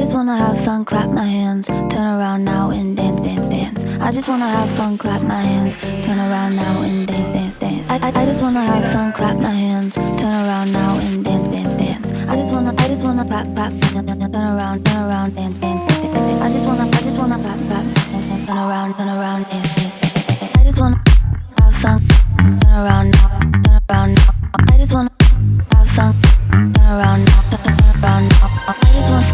just wanna have fun, clap my hands, turn around now and dance, dance, dance. I just wanna have fun, clap my hands, turn around now and dance, dance, dance. I just wanna have fun, clap my hands, turn around now and dance, dance, dance. I just wanna clap, clap, turn around, dance, dance, dance. I just wanna clap, clap, turn around, dance, dance, dance. I just wanna have fun, turn around now, now. I just wanna have fun, turn around now, now. I just wanna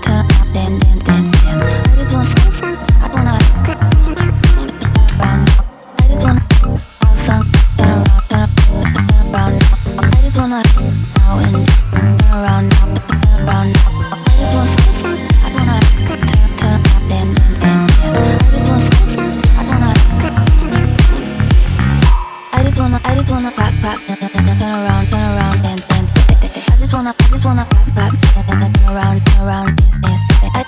turn around, dance, dance, dance. I just wanna around now. I just wanna have fun, turn around now. I just wanna now and turn around now, now. I just wanna turn around, dance, dance, dance. I just wanna clap, clap, turn around, dance, dance, dance. I just wanna clap, clap, turn around, dance, dance, dance. I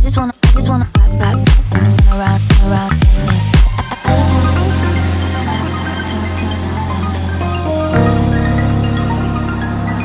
just wanna